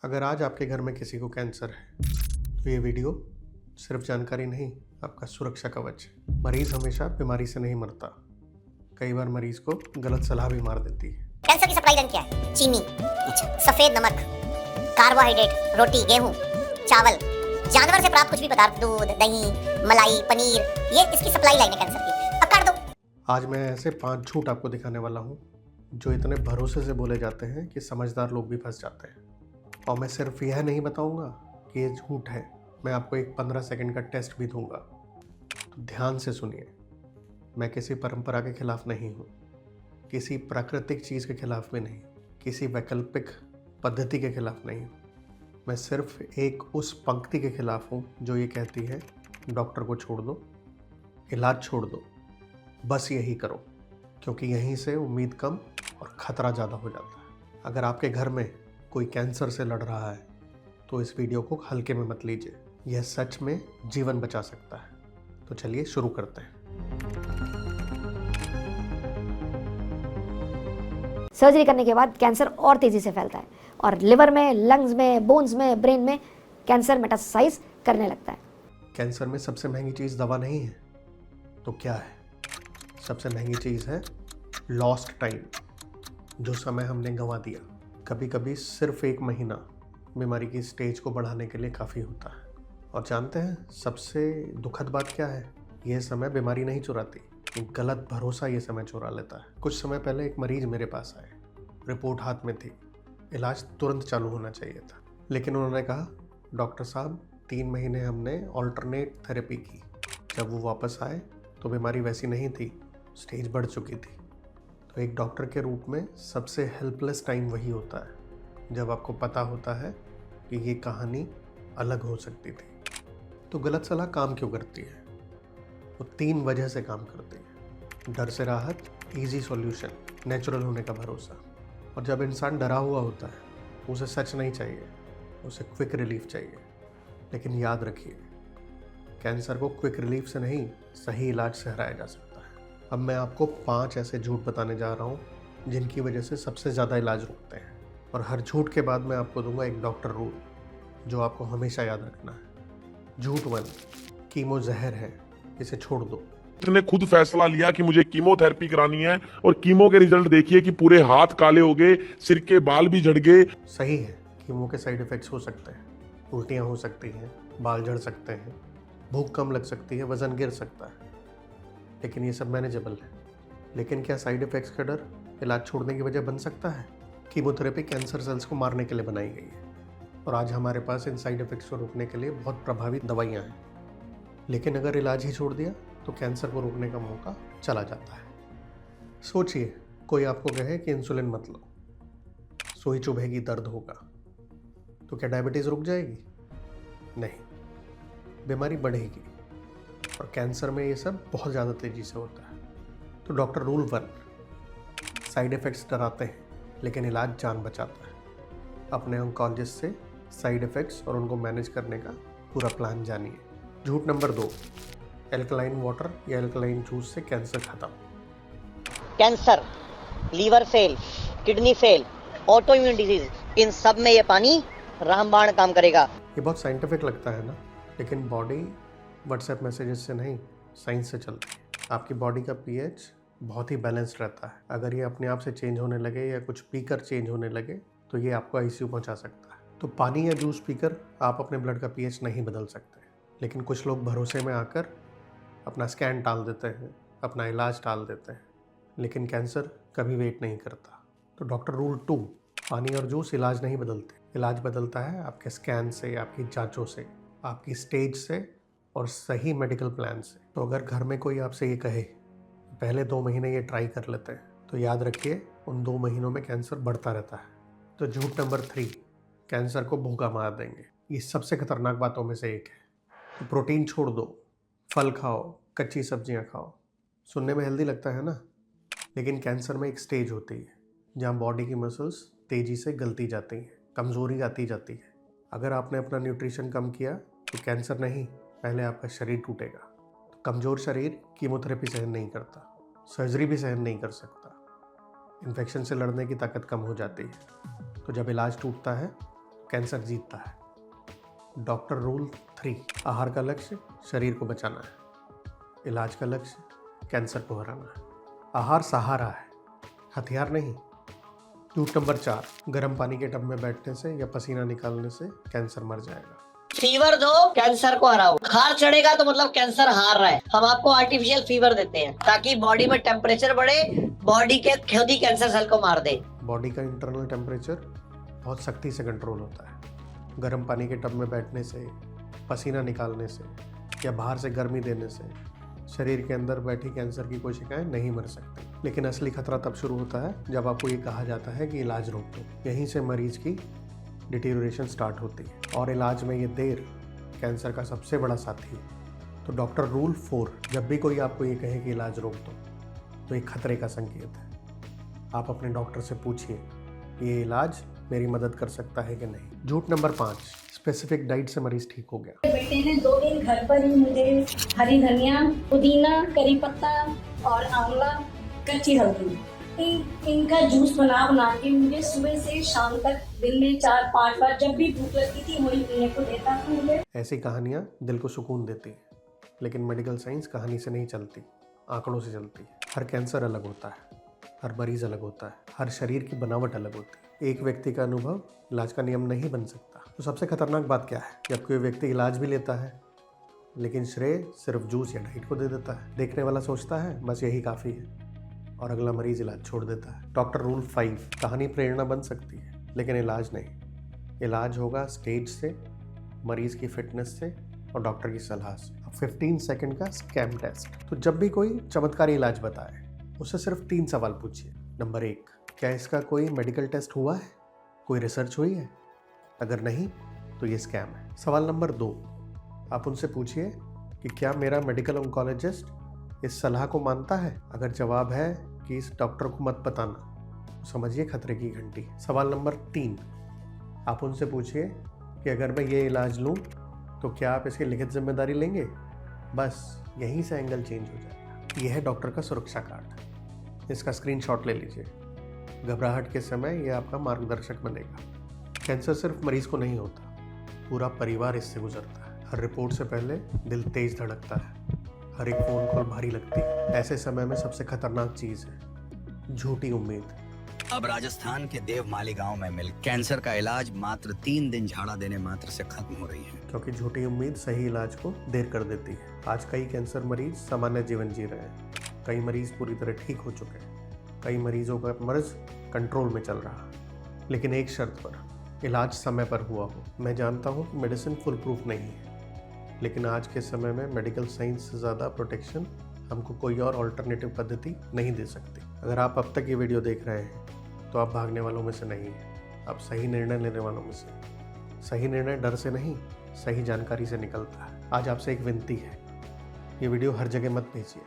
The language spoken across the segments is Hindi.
अगर आज आपके घर में किसी को कैंसर है तो ये वीडियो सिर्फ जानकारी नहीं, आपका सुरक्षा कवच है। मरीज हमेशा बीमारी से नहीं मरता, कई बार मरीज को गलत सलाह भी मार देती है। कैंसर की सप्लाई लाइन क्या है? चीनी, सफेद नमक, कार्बोहाइड्रेट, रोटी, गेहूं, चावल, जानवर से प्राप्त कुछ भी पदार्थ, दूध, दही, मलाई, पनीर, ये इसकी सप्लाई लाइन है कैंसर की। अब काट दो। आज मैं ऐसे 5 झूठ आपको दिखाने वाला हूँ जो इतने भरोसे से बोले जाते हैं कि समझदार लोग भी फंस जाते हैं। और मैं सिर्फ यह नहीं बताऊंगा कि ये झूठ है, मैं आपको एक 15 सेकंड का टेस्ट भी दूंगा। तो ध्यान से सुनिए। मैं किसी परंपरा के खिलाफ नहीं हूँ, किसी प्राकृतिक चीज़ के खिलाफ भी नहीं, किसी वैकल्पिक पद्धति के खिलाफ नहीं हूँ। मैं सिर्फ एक उस पंक्ति के खिलाफ हूँ जो ये कहती है डॉक्टर को छोड़ दो, इलाज छोड़ दो, बस यही करो, क्योंकि यहीं से उम्मीद कम और ख़तरा ज़्यादा हो जाता है। अगर आपके घर में कोई कैंसर से लड़ रहा है तो इस वीडियो को हल्के में मत लीजिए, यह सच में जीवन बचा सकता है। तो चलिए शुरू करते हैं। सर्जरी करने के बाद कैंसर और तेज़ी से फैलता है और लिवर में, लंग्स में, बोन्स में, ब्रेन में कैंसर मेटास्टासाइज करने लगता है। कैंसर में सबसे महंगी चीज़ दवा नहीं है तो क्या है? सबसे महंगी चीज़ है लॉस्ट टाइम, जो समय हमने गंवा दिया। कभी कभी सिर्फ 1 महीना बीमारी की स्टेज को बढ़ाने के लिए काफ़ी होता है। और जानते हैं सबसे दुखद बात क्या है? यह समय बीमारी नहीं चुराती, गलत भरोसा ये समय चुरा लेता है। कुछ समय पहले एक मरीज मेरे पास आए, रिपोर्ट हाथ में थी, इलाज तुरंत चालू होना चाहिए था, लेकिन उन्होंने कहा डॉक्टर साहब 3 महीने हमने ऑल्टरनेट थेरेपी की। जब वो वापस आए तो बीमारी वैसी नहीं थी, स्टेज बढ़ चुकी थी। तो एक डॉक्टर के रूप में सबसे हेल्पलेस टाइम वही होता है जब आपको पता होता है कि ये कहानी अलग हो सकती थी। तो गलत सलाह काम क्यों करती है? वो 3 वजह से काम करती है। डर से राहत, इजी सॉल्यूशन, नेचुरल होने का भरोसा। और जब इंसान डरा हुआ होता है उसे सच नहीं चाहिए, उसे क्विक रिलीफ चाहिए। लेकिन याद रखिए, कैंसर को क्विक रिलीफ से नहीं, सही इलाज से हराया जा सकता है। अब मैं आपको 5 ऐसे झूठ बताने जा रहा हूँ जिनकी वजह से सबसे ज़्यादा इलाज रुकते हैं। और हर झूठ के बाद मैं आपको दूंगा एक डॉक्टर रूल जो आपको हमेशा याद रखना है। झूठ 1, कीमो जहर है, इसे छोड़ दो। ने खुद फैसला लिया कि मुझे कीमोथेरेपी करानी है और कीमो के रिजल्ट देखिए कि पूरे हाथ काले हो गए, सिर के बाल भी झड़ गए। सही है, कीमो के साइड इफ़ेक्ट्स हो सकते हैं, उल्टियाँ हो सकती हैं, बाल झड़ सकते हैं, भूख कम लग सकती है, वज़न गिर सकता है, लेकिन ये सब मैनेजेबल है। लेकिन क्या साइड इफ़ेक्ट्स का डर इलाज छोड़ने की वजह बन सकता है? कीमोथेरेपी कैंसर सेल्स को मारने के लिए बनाई गई है और आज हमारे पास इन साइड इफ़ेक्ट्स को रोकने के लिए बहुत प्रभावी दवाइयाँ हैं। लेकिन अगर इलाज ही छोड़ दिया तो कैंसर को रोकने का मौका चला जाता है। सोचिए, कोई आपको कहे कि इंसुलिन मत लो, सुई चुभेगी, दर्द होगा, तो क्या डायबिटीज़ रुक जाएगी? नहीं, बीमारी बढ़ेगी। और कैंसर में ये सब बहुत ज़्यादा तेज़ी से होता है। तो डॉक्टर रूल 1, साइड इफ़ेक्ट्स डराते हैं लेकिन इलाज जान बचाता है। अपने ऑन्कोलॉजिस्ट से साइड इफ़ेक्ट्स और उनको मैनेज करने का पूरा प्लान जानिए। झूठ नंबर 2, एल्कलाइन वाटर या एल्कलाइन जूस से कैंसर खत्म। Cancer, liver fail, kidney fail, auto immune disease, इन सब में ये पानी रामबाण काम करेगा। ये बहुत साइंटिफिक लगता है ना, लेकिन बॉडी व्हाट्सएप मैसेजेस से नहीं, साइंस से चलती है। आपकी बॉडी का पीएच बहुत ही बैलेंस्ड रहता है। अगर ये अपने आप से चेंज होने लगे या कुछ पीकर चेंज होने लगे तो ये आपको आईसीयू पहुंचा सकता है। तो पानी या जूस पीकर आप अपने ब्लड का पीएच नहीं बदल सकते, लेकिन कुछ लोग भरोसे में आकर अपना स्कैन टाल देते हैं, अपना इलाज टाल देते हैं। लेकिन कैंसर कभी वेट नहीं करता। तो डॉक्टर रूल 2, पानी और जूस इलाज नहीं बदलते। इलाज बदलता है आपके स्कैन से, आपकी जांचों से, आपकी स्टेज से और सही मेडिकल प्लान से। तो अगर घर में कोई आपसे ये कहे पहले 2 महीने ये ट्राई कर लेते हैं, तो याद रखिए उन 2 महीनों में कैंसर बढ़ता रहता है। तो झूठ नंबर 3, कैंसर को भूखा मार देंगे, ये सबसे खतरनाक बातों में से एक है। तो प्रोटीन छोड़ दो, फल खाओ, कच्ची सब्जियां खाओ। सुनने में हेल्दी लगता है ना, लेकिन कैंसर में एक स्टेज होती है जहाँ बॉडी की मसल्स तेज़ी से गलती जाती हैं, कमज़ोरी आती जाती है। अगर आपने अपना न्यूट्रिशन कम किया तो कैंसर नहीं, पहले आपका शरीर टूटेगा। तो कमज़ोर शरीर कीमोथेरेपी सहन नहीं करता, सर्जरी भी सहन नहीं कर सकता, इन्फेक्शन से लड़ने की ताकत कम हो जाती है। तो जब इलाज टूटता है कैंसर जीतता है। डॉक्टर रूल 3, आहार का लक्ष्य शरीर को बचाना है, इलाज का लक्ष्य कैंसर को हराना है। आहार सहारा है, हथियार नहीं। झूठ नंबर 4, गर्म पानी के टब में बैठने से या पसीना निकालने से कैंसर मर जाएगा। फीवर दो, कैंसर को हराओ। बुखार चढ़ेगा तो मतलब कैंसर हार रहा है। हम आपको आर्टिफिशियल फीवर देते हैं ताकि बॉडी में टेम्परेचर बढ़े, बॉडी के खुद ही कैंसर सेल को मार दे। बॉडी का इंटरनल टेम्परेचर बहुत सख्ती से कंट्रोल होता है। गर्म पानी के टब में बैठने से, पसीना निकालने से या बाहर से गर्मी देने से शरीर के अंदर बैठी कैंसर की कोशिकाएं नहीं मर सकती। लेकिन असली खतरा तब शुरू होता है जब आपको ये कहा जाता है कि इलाज रोक दो। यहीं से मरीज की डिटीरियोरेशन स्टार्ट होती है और इलाज में ये देर कैंसर का सबसे बड़ा साथी है। तो डॉक्टर रूल 4, जब भी कोई आपको ये कहे कि इलाज रोक दो तो एक खतरे का संकेत है। आप अपने डॉक्टर से पूछिए ये इलाज मेरी मदद कर सकता है कि नहीं। झूठ नंबर 5, स्पेसिफिक डाइट से मरीज ठीक हो गया। बेटे ने 2 दिन घर पर ही मुझे हरी धनिया, पुदीना, करी पत्ता और आंवला, कच्ची हल्दी इनका जूस बना के मुझे सुबह से शाम तक दिन में 4-5 बार जब भी भूख लगती थी वही पीने को देता था मुझे। ऐसी कहानियाँ दिल को सुकून देती है, लेकिन मेडिकल साइंस कहानी से नहीं चलती, आंकड़ों से चलती है। हर कैंसर अलग होता है, हर मरीज अलग होता है, हर शरीर की बनावट अलग होती है। एक व्यक्ति का अनुभव इलाज का नियम नहीं बन सकता। तो सबसे खतरनाक बात क्या है? जब कोई व्यक्ति इलाज भी लेता है लेकिन श्रेय सिर्फ जूस या डाइट को दे देता है। देखने वाला सोचता है बस यही काफ़ी है और अगला मरीज इलाज छोड़ देता है। डॉक्टर रूल 5, कहानी प्रेरणा बन सकती है लेकिन इलाज नहीं। इलाज होगा स्टेज से, मरीज की फिटनेस से और डॉक्टर की सलाह से। अब 15 सेकंड का स्कैम टेस्ट। तो जब भी कोई चमत्कारी इलाज बताए उससे सिर्फ 3 सवाल पूछिए। नंबर 1, क्या इसका कोई मेडिकल टेस्ट हुआ है, कोई रिसर्च हुई है? अगर नहीं तो ये स्कैम है। सवाल नंबर 2, आप उनसे पूछिए कि क्या मेरा मेडिकल ऑन्कोलॉजिस्ट इस सलाह को मानता है? अगर जवाब है कि इस डॉक्टर को मत बताना तो समझिए खतरे की घंटी। सवाल नंबर 3, आप उनसे पूछिए कि अगर मैं ये इलाज लूँ तो क्या आप इसकी लिखित जिम्मेदारी लेंगे? बस यहीं से एंगल चेंज हो जाएगा। यह है डॉक्टर का सुरक्षा कार्ड, इसका स्क्रीनशॉट ले लीजिए। घबराहट के समय यह आपका मार्गदर्शक बनेगा। कैंसर सिर्फ मरीज को नहीं होता, पूरा परिवार इससे गुजरता है। हर रिपोर्ट से पहले दिल तेज धड़कता है, हर एक फोन कॉल भारी लगती है। ऐसे समय में सबसे खतरनाक चीज है झूठी उम्मीद। अब राजस्थान के देवमाली गांव में मिल कैंसर का इलाज मात्र 3 दिन झाड़ा देने मात्र से खत्म हो रही है, क्योंकि झूठी उम्मीद सही इलाज को देर कर देती है। आज कई कैंसर मरीज सामान्य जीवन जी रहे हैं, कई मरीज पूरी तरह ठीक हो चुके हैं, कई मरीजों का मर्ज कंट्रोल में चल रहा है, लेकिन एक शर्त पर, इलाज समय पर हुआ हो। मैं जानता हूँ कि मेडिसिन फुल प्रूफ नहीं है, लेकिन आज के समय में मेडिकल साइंस से ज़्यादा प्रोटेक्शन हमको कोई और अल्टरनेटिव पद्धति नहीं दे सकती। अगर आप अब तक ये वीडियो देख रहे हैं तो आप भागने वालों में से नहीं हैं, आप सही निर्णय लेने वालों में से। सही निर्णय डर से नहीं, सही जानकारी से निकलता है। आज आपसे एक विनती है, ये वीडियो हर जगह मत भेजिए,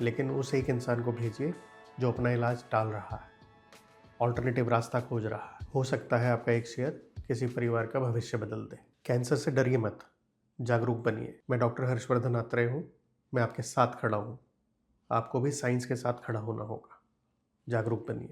लेकिन उस एक इंसान को भेजिए जो अपना इलाज टाल रहा है, ऑल्टरनेटिव रास्ता खोज रहा है। हो सकता है आपका एक शेयर किसी परिवार का भविष्य बदल दे। कैंसर से डरिए मत, जागरूक बनिए। मैं डॉक्टर हर्षवर्धन आत्रेय हूँ, मैं आपके साथ खड़ा हूँ। आपको भी साइंस के साथ खड़ा होना होगा। जागरूक बनिए।